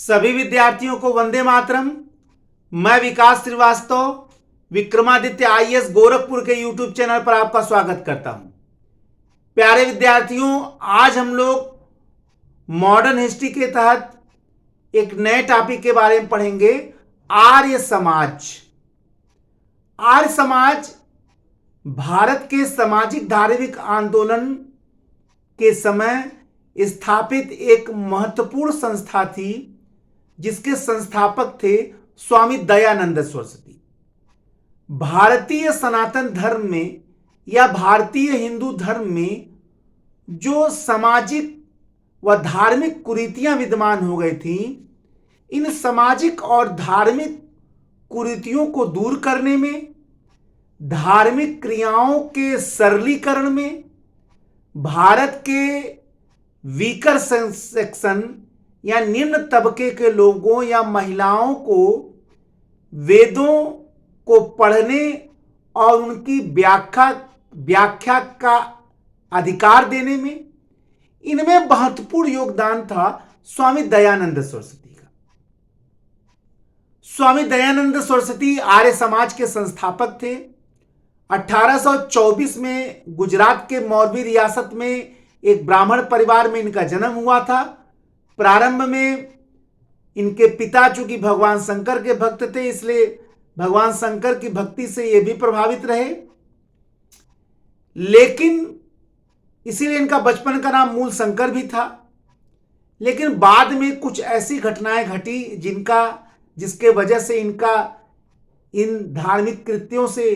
सभी विद्यार्थियों को वंदे मातरम। मैं विकास श्रीवास्तव विक्रमादित्य आईएएस गोरखपुर के यूट्यूब चैनल पर आपका स्वागत करता हूं। प्यारे विद्यार्थियों, आज हम लोग मॉडर्न हिस्ट्री के तहत एक नए टॉपिक के बारे में पढ़ेंगे, आर्य समाज। आर्य समाज भारत के सामाजिक धार्मिक आंदोलन के समय स्थापित एक महत्वपूर्ण संस्था थी, जिसके संस्थापक थे स्वामी दयानंद सरस्वती। भारतीय सनातन धर्म में या भारतीय हिंदू धर्म में जो सामाजिक व धार्मिक कुरीतियां विद्यमान हो गई थी, इन सामाजिक और धार्मिक कुरीतियों को दूर करने में, धार्मिक क्रियाओं के सरलीकरण में, भारत के वीकर सेक्शन या निम्न तबके के लोगों या महिलाओं को वेदों को पढ़ने और उनकी व्याख्या का अधिकार देने में, इनमें महत्वपूर्ण योगदान था स्वामी दयानंद सरस्वती का। स्वामी दयानंद सरस्वती आर्य समाज के संस्थापक थे। 1824 में गुजरात के मोरबी रियासत में एक ब्राह्मण परिवार में इनका जन्म हुआ था। प्रारंभ में इनके पिता चूंकि भगवान शंकर के भक्त थे, इसलिए भगवान शंकर की भक्ति से ये भी प्रभावित रहे, लेकिन इसीलिए इनका बचपन का नाम मूल शंकर भी था। लेकिन बाद में कुछ ऐसी घटनाएं घटी जिसके वजह से इनका इन धार्मिक कृत्यों से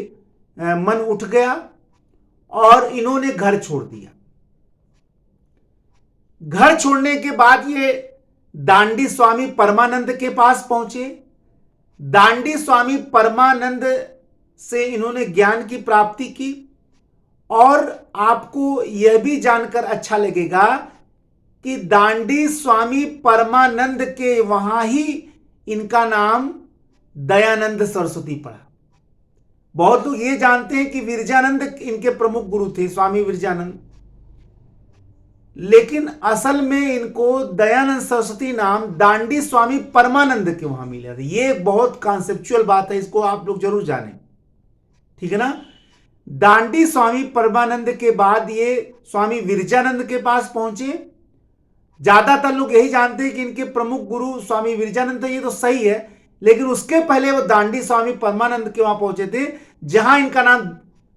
मन उठ गया और इन्होंने घर छोड़ दिया। घर छोड़ने के बाद ये दांडी स्वामी परमानंद के पास पहुंचे। दांडी स्वामी परमानंद से इन्होंने ज्ञान की प्राप्ति की। और आपको यह भी जानकर अच्छा लगेगा कि दांडी स्वामी परमानंद के वहां ही इनका नाम दयानंद सरस्वती पड़ा। बहुत लोग ये जानते हैं कि विरजानंद इनके प्रमुख गुरु थे, स्वामी विरजानंद, लेकिन असल में इनको दयानंद सरस्वती नाम दांडी स्वामी परमानंद के वहां मिला था। ये बहुत कॉन्सेप्चुअल बात है, इसको आप लोग जरूर जानें, ठीक है ना। दांडी स्वामी परमानंद के बाद ये स्वामी विरजानंद के पास पहुंचे। ज्यादातर लोग यही जानते हैं कि इनके प्रमुख गुरु स्वामी विरजानंद थे, ये तो सही है, लेकिन उसके पहले वो दांडी स्वामी परमानंद के वहां पहुंचे थे, जहां इनका नाम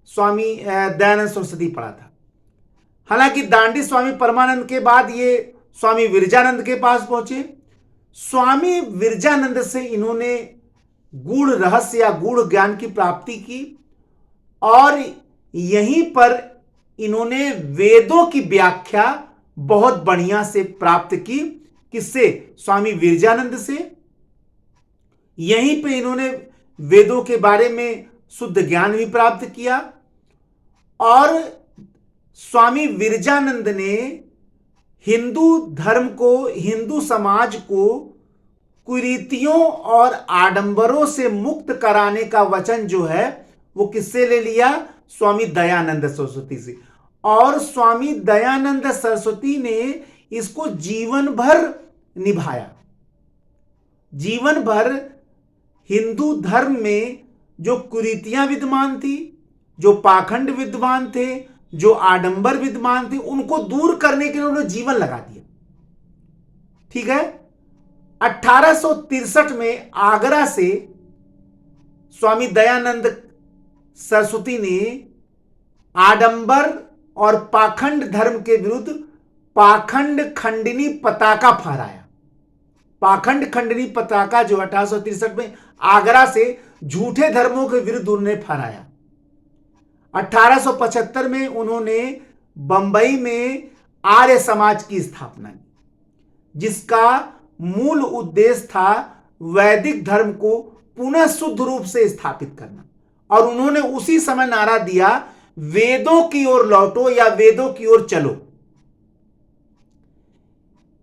स्वामी दयानंद सरस्वती पड़ा था। हालांकि दांडी स्वामी परमानंद के बाद ये स्वामी विरजानंद के पास पहुंचे। स्वामी विरजानंद से इन्होंने गूढ़ रहस्य या गूढ़ ज्ञान की प्राप्ति की और यहीं पर इन्होंने वेदों की व्याख्या बहुत बढ़िया से प्राप्त की। किससे? स्वामी विरजानंद से। यहीं पे इन्होंने वेदों के बारे में शुद्ध ज्ञान भी प्राप्त किया और स्वामी विरजानंद ने हिंदू धर्म को, हिंदू समाज को कुरीतियों और आडंबरों से मुक्त कराने का वचन जो है वो किससे ले लिया? स्वामी दयानंद सरस्वती से। और स्वामी दयानंद सरस्वती ने इसको जीवन भर निभाया। जीवन भर हिंदू धर्म में जो कुरीतियां विद्यमान थी, जो पाखंड विद्यमान थे, जो आडंबर विद्यमान थे, उनको दूर करने के लिए उन्होंने जीवन लगा दिया, ठीक है। 1863 में आगरा से स्वामी दयानंद सरस्वती ने आडंबर और पाखंड धर्म के विरुद्ध पाखंड खंडिनी पताका फहराया। पाखंड खंडिनी पताका जो 1863 में आगरा से झूठे धर्मों के विरुद्ध उन्होंने फहराया। 1875 में उन्होंने बंबई में आर्य समाज की स्थापना की, जिसका मूल उद्देश्य था वैदिक धर्म को पुनः शुद्ध रूप से स्थापित करना। और उन्होंने उसी समय नारा दिया, वेदों की ओर लौटो या वेदों की ओर चलो।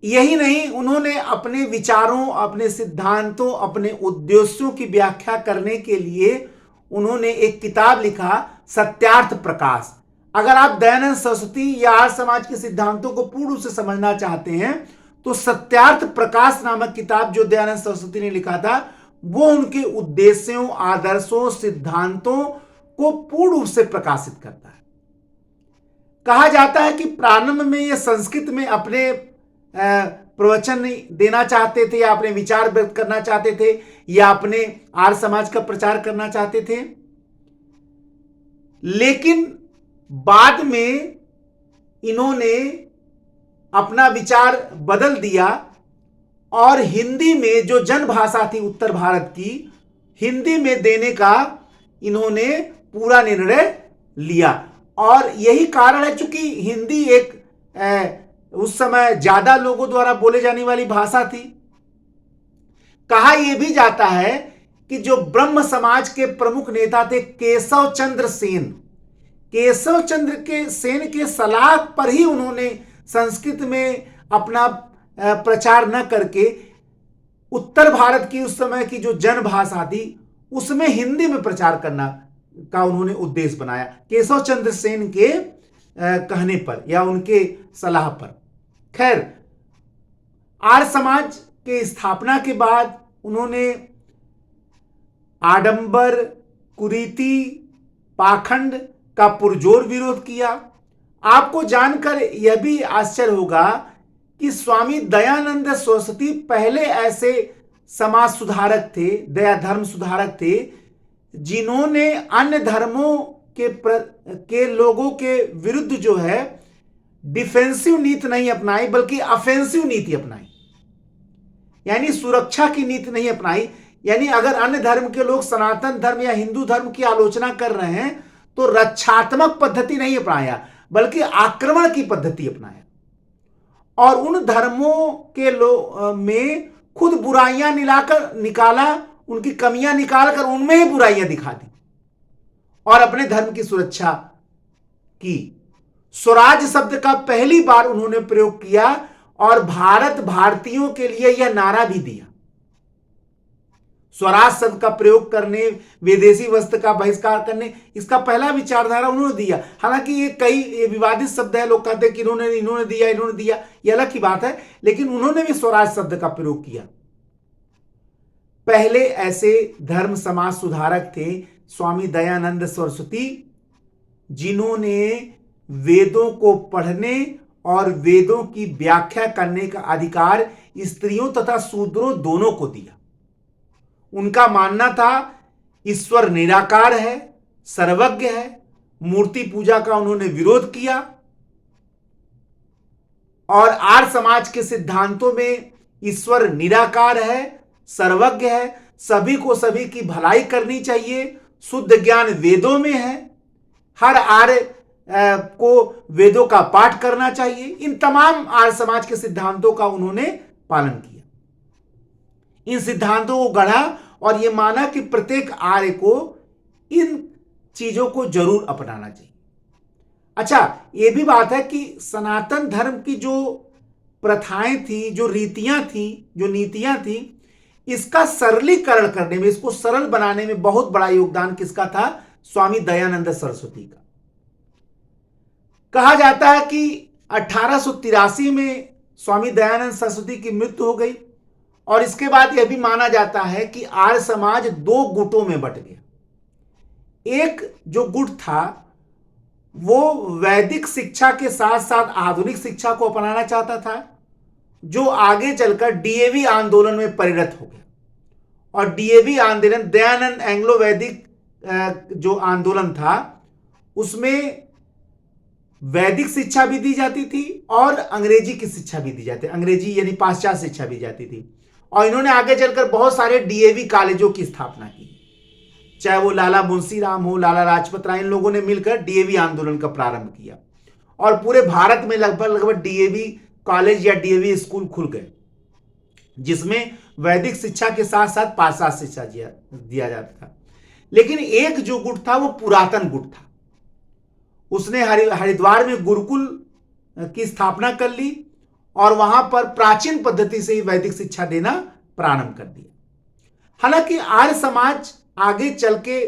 यही नहीं, उन्होंने अपने विचारों, अपने सिद्धांतों, अपने उद्देश्यों की व्याख्या करने के लिए उन्होंने एक किताब लिखा, सत्यार्थ प्रकाश। अगर आप दयानंद सरस्वती या आर्य समाज के सिद्धांतों को पूर्ण रूप से समझना चाहते हैं तो सत्यार्थ प्रकाश नामक किताब जो दयानंद सरस्वती ने लिखा था, वो उनके उद्देश्यों, आदर्शों, सिद्धांतों को पूर्ण रूप से प्रकाशित करता है। कहा जाता है कि प्रारंभ में ये संस्कृत में अपने प्रवचन देना चाहते थे, या अपने विचार व्यक्त करना चाहते थे, या अपने आर्य समाज का प्रचार करना चाहते थे, लेकिन बाद में इन्होंने अपना विचार बदल दिया और हिंदी में, जो जन भाषा थी उत्तर भारत की, हिंदी में देने का इन्होंने पूरा निर्णय लिया। और यही कारण है, चूंकि हिंदी एक उस समय ज्यादा लोगों द्वारा बोले जाने वाली भाषा थी। कहा यह भी जाता है कि जो ब्रह्म समाज के प्रमुख नेता थे केशव चंद्र सेन, केशव चंद्र के सेन के सलाह पर ही उन्होंने संस्कृत में अपना प्रचार न करके उत्तर भारत की उस समय की जो जन भाषा थी उसमें हिंदी में प्रचार करना का उन्होंने उद्देश्य बनाया, केशव चंद्र सेन के कहने पर या उनके सलाह पर। खैर, आर्य समाज के स्थापना के बाद उन्होंने आडंबर, कुरीति, पाखंड का पुरजोर विरोध किया। आपको जानकर यह भी आश्चर्य होगा कि स्वामी दयानंद सरस्वती पहले ऐसे समाज सुधारक थे, दया धर्म सुधारक थे, जिन्होंने अन्य धर्मों के लोगों के विरुद्ध जो है डिफेंसिव नीति नहीं अपनाई, बल्कि ऑफेंसिव नीति अपनाई, यानी सुरक्षा की नीति नहीं अपनाई। यानी अगर अन्य धर्म के लोग सनातन धर्म या हिंदू धर्म की आलोचना कर रहे हैं तो रक्षात्मक पद्धति नहीं अपनाया, बल्कि आक्रमण की पद्धति अपनाया, और उन धर्मों के में खुद बुराइयां निकाला, उनकी कमियां निकालकर उनमें ही बुराइयां दिखा दी और अपने धर्म की सुरक्षा की। स्वराज शब्द का पहली बार उन्होंने प्रयोग किया और भारतीयों के लिए यह नारा भी दिया। स्वराज शब्द का प्रयोग करने, विदेशी वस्त्र का बहिष्कार करने, इसका पहला विचारधारा उन्होंने दिया। हालांकि ये विवादित शब्द है, लोग कहते हैं कि इन्होंने दिया, ये अलग की बात है, लेकिन उन्होंने भी स्वराज शब्द का प्रयोग किया। पहले ऐसे धर्म समाज सुधारक थे स्वामी दयानंद सरस्वती, जिन्होंने वेदों को पढ़ने और वेदों की व्याख्या करने का अधिकार स्त्रियों तथा शूद्रों दोनों को दिया। उनका मानना था ईश्वर निराकार है, सर्वज्ञ है। मूर्ति पूजा का उन्होंने विरोध किया और आर्य समाज के सिद्धांतों में ईश्वर निराकार है, सर्वज्ञ है, सभी को सभी की भलाई करनी चाहिए, शुद्ध ज्ञान वेदों में है, हर आर्य को वेदों का पाठ करना चाहिए। इन तमाम आर्य समाज के सिद्धांतों का उन्होंने पालन किया, इन सिद्धांतों को गढ़ा और यह माना कि प्रत्येक आर्य को इन चीजों को जरूर अपनाना चाहिए। अच्छा, यह भी बात है कि सनातन धर्म की जो प्रथाएं थी, जो रीतियां थी, जो नीतियां थी, इसका सरलीकरण करने में, इसको सरल बनाने में बहुत बड़ा योगदान किसका था? स्वामी दयानंद सरस्वती का। कहा जाता है कि 1883 में स्वामी दयानंद सरस्वती की मृत्यु हो गई और इसके बाद यह भी माना जाता है कि आर्य समाज दो गुटों में बंट गया। एक जो गुट था वो वैदिक शिक्षा के साथ साथ आधुनिक शिक्षा को अपनाना चाहता था, जो आगे चलकर डीएवी आंदोलन में परिणत हो गया। और डीएवी आंदोलन, दयानंद एंग्लो वैदिक जो आंदोलन था, उसमें वैदिक शिक्षा भी दी जाती थी और अंग्रेजी की शिक्षा भी दी जाती, अंग्रेजी यानी पाश्चात्य शिक्षा भी जाती थी। और इन्होंने आगे चलकर बहुत सारे डीएवी कॉलेजों की स्थापना की, चाहे वो लाला मुंशीराम हो, लाला लाजपत राय, इन लोगों ने मिलकर डीएवी आंदोलन का प्रारंभ किया और पूरे भारत में लगभग डीएवी कॉलेज या डीएवी स्कूल खुल गए, जिसमें वैदिक शिक्षा के साथ साथ पाश्चात्य शिक्षा दिया जाता था। लेकिन एक जो गुट था वो पुरातन गुट था, उसने हरिद्वार में गुरुकुल की स्थापना कर ली और वहां पर प्राचीन पद्धति से ही वैदिक शिक्षा देना प्रारंभ कर दिया। हालांकि आर्य समाज आगे चल के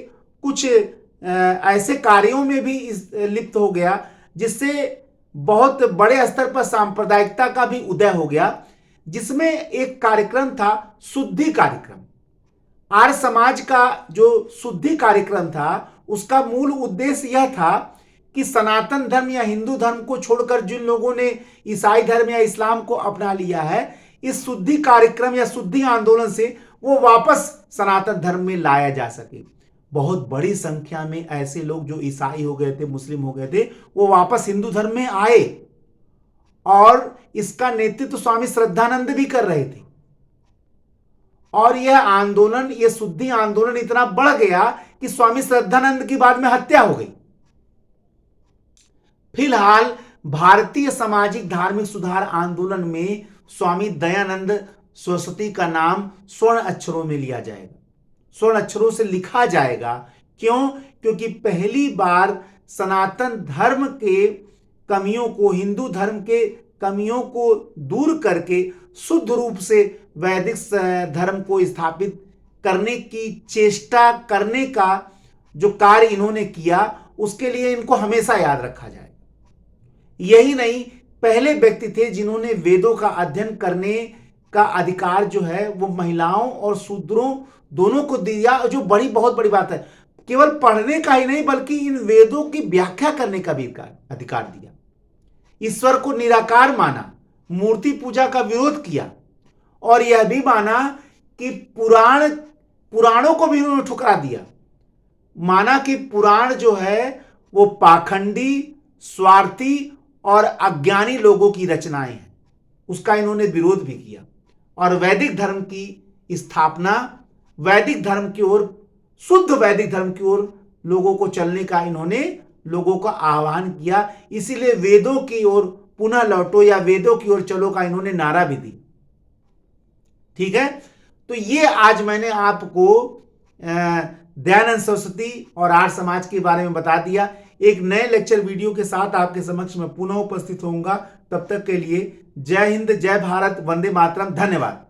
कुछ ऐसे कार्यों में भी लिप्त हो गया जिससे बहुत बड़े स्तर पर सांप्रदायिकता का भी उदय हो गया। जिसमें एक कार्यक्रम था शुद्धि कार्यक्रम। आर्य समाज का जो शुद्धि कार्यक्रम था उसका मूल उद्देश्य यह था कि सनातन धर्म या हिंदू धर्म को छोड़कर जिन लोगों ने ईसाई धर्म या इस्लाम को अपना लिया है, इस शुद्धि कार्यक्रम या शुद्धि आंदोलन से वो वापस सनातन धर्म में लाया जा सके। बहुत बड़ी संख्या में ऐसे लोग जो ईसाई हो गए थे, मुस्लिम हो गए थे, वो वापस हिंदू धर्म में आए और इसका नेतृत्व स्वामी श्रद्धानंद भी कर रहे थे। और यह आंदोलन, यह शुद्धि आंदोलन इतना बढ़ गया कि स्वामी श्रद्धानंद की बाद में हत्या हो गई। फिलहाल भारतीय सामाजिक धार्मिक सुधार आंदोलन में स्वामी दयानंद सरस्वती का नाम स्वर्ण अक्षरों में लिया जाएगा, स्वर्ण अक्षरों से लिखा जाएगा। क्यों? क्योंकि पहली बार सनातन धर्म के कमियों को, हिंदू धर्म के कमियों को दूर करके शुद्ध रूप से वैदिक धर्म को स्थापित करने की चेष्टा करने का जो कार्य इन्होंने किया, उसके लिए इनको हमेशा याद रखा जाएगा। यही नहीं, पहले व्यक्ति थे जिन्होंने वेदों का अध्ययन करने का अधिकार जो है वो महिलाओं और शूद्रों दोनों को दिया, जो बहुत बड़ी बात है। केवल पढ़ने का ही नहीं बल्कि इन वेदों की व्याख्या करने का भी अधिकार दिया। ईश्वर को निराकार माना, मूर्ति पूजा का विरोध किया और यह भी माना कि पुराणों को भी उन्होंने ठुकरा दिया। माना कि पुराण जो है वो पाखंडी, स्वार्थी और अज्ञानी लोगों की रचनाएं हैं, उसका इन्होंने विरोध भी किया। और वैदिक धर्म की स्थापना, वैदिक धर्म की ओर, शुद्ध वैदिक धर्म की ओर लोगों को चलने का इन्होंने लोगों का आह्वान किया। इसीलिए वेदों की ओर पुनः लौटो या वेदों की ओर चलो का इन्होंने नारा भी दी। ठीक है, तो ये आज मैंने आपको दयानंद सरस्वती और आर्य समाज के बारे में बता दिया। एक नए लेक्चर वीडियो के साथ आपके समक्ष में पुनः उपस्थित होऊंगा। तब तक के लिए जय हिंद, जय भारत, वंदे मातरम, धन्यवाद।